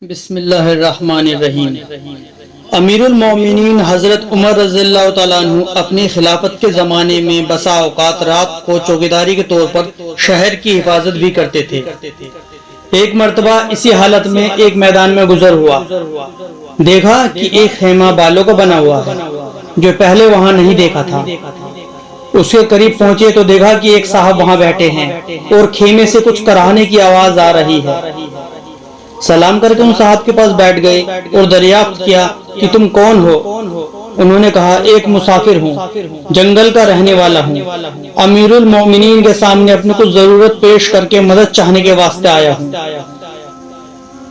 بسم اللہ الرحمن الرحیم۔ امیر المومنین حضرت عمر رضی اللہ تعالیٰ عنہ اپنی خلافت کے زمانے میں بسا اوقات رات کو چوکیداری کے طور پر شہر کی حفاظت بھی کرتے تھے۔ ایک مرتبہ اسی حالت میں ایک میدان میں گزر ہوا، دیکھا کہ ایک خیمہ بالوں کا بنا ہوا ہے جو پہلے وہاں نہیں دیکھا تھا۔ اس کے قریب پہنچے تو دیکھا کہ ایک صاحب وہاں بیٹھے ہیں اور خیمے سے کچھ کراہنے کی آواز آ رہی ہے۔ سلام کر کے ان صاحب کے پاس بیٹھ گئے اور دریافت کیا کہ تم کون ہو؟ انہوں نے کہا ایک مسافر ہوں، جنگل کا رہنے والا ہوں، امیر المومنین کے سامنے اپنی کچھ ضرورت پیش کر کے مدد چاہنے کے واسطے آیا ہوں۔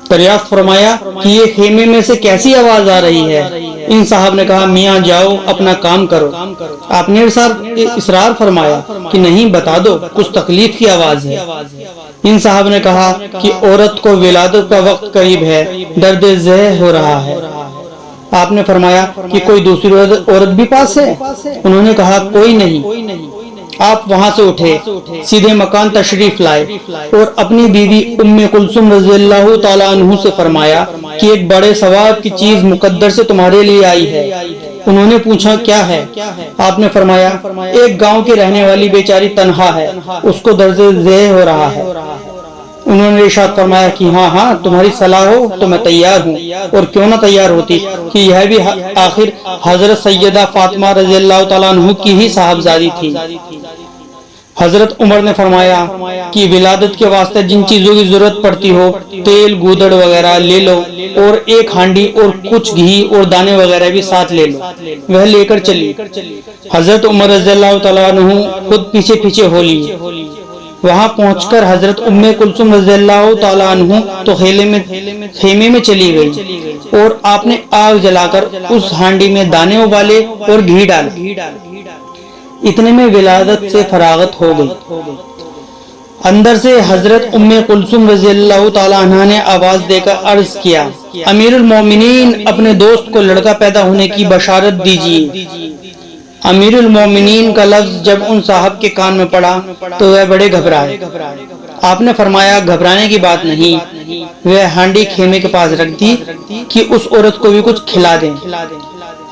دریافت فرمایا کہ یہ خیمے میں سے کیسی آواز آ رہی ہے؟ ان صاحب نے کہا میاں جاؤ اپنا کام کرو۔ آپ نے اصرار فرمایا کہ نہیں بتا دو، کچھ تکلیف کی آواز ہے۔ ان صاحب نے کہا کہ عورت کو ولادت کا وقت قریب ہے، درد ذہ ہو رہا ہے۔ آپ نے فرمایا کہ کوئی دوسری عورت بھی پاس ہے؟ انہوں نے کہا کوئی نہیں۔ آپ وہاں سے اٹھے، سیدھے مکان تشریف لائے اور اپنی بیوی ام کلثوم رضی اللہ تعالیٰ عنہ سے فرمایا کہ ایک بڑے ثواب کی چیز مقدر سے تمہارے لیے آئی ہے۔ انہوں نے پوچھا کیا ہے؟ آپ نے فرمایا ایک گاؤں کی رہنے والی بیچاری تنہا ہے، اس کو درد ذہ ہو رہا ہے۔ انہوں نے ارشاد فرمایا کہ ہاں تمہاری صلاح ہو تو میں تیار ہوں، اور کیوں نہ تیار ہوتی کہ یہ بھی آخر حضرت سیدہ فاطمہ رضی اللہ تعالیٰ عنہ کی ہی صاحبزادی تھی۔ حضرت عمر نے فرمایا کہ ولادت کے واسطے جن چیزوں کی ضرورت پڑتی ہو، تیل گودڑ وغیرہ لے لو اور ایک ہانڈی اور کچھ گھی اور دانے وغیرہ بھی ساتھ لے لو۔ وہ لے کر چلی۔ حضرت عمر رضی اللہ تعالیٰ عنہ خود پیچھے پیچھے ہو لیے۔ وہاں پہنچ کر حضرت ام کلثوم رضی اللہ تعالیٰ عنہ تو خیمے میں چلی گئی اور آپ نے آگ جلا کر اس ہانڈی میں دانے ابالے اور گھی ڈالے۔ اتنے میں ولادت سے فراغت ہو گئی۔ اندر سے حضرت ام کلثوم رضی اللہ تعالیٰ عنہ نے آواز دے کر عرض کیا امیر المومنین اپنے دوست کو لڑکا پیدا ہونے کی بشارت دیجیے۔ امیر المومنین کا لفظ جب ان صاحب کے کان میں پڑا تو وہ بڑے گھبرائے۔ آپ نے فرمایا گھبرانے کی بات نہیں، وہ ہانڈی خیمے کے پاس رکھ دی کہ اس عورت کو بھی کچھ کھلا دیں۔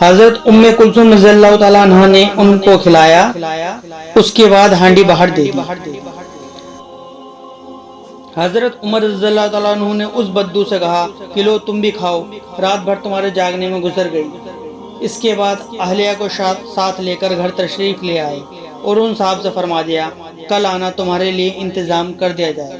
حضرت ام کلثوم رضی اللہ تعالیٰ عنہ نے ان کو کھلایا، اس کے بعد ہانڈی باہر دے دی۔ حضرت عمر رضی اللہ تعالیٰ عنہ نے اس بدو سے کہا کہ لو تم بھی کھاؤ، رات بھر تمہارے جاگنے میں گزر گئی۔ اس کے بعد اہلیہ کو ساتھ لے کر گھر تشریف لے آئے اور ان صاحب سے فرما دیا کل آنا، تمہارے لیے انتظام کر دیا جائے۔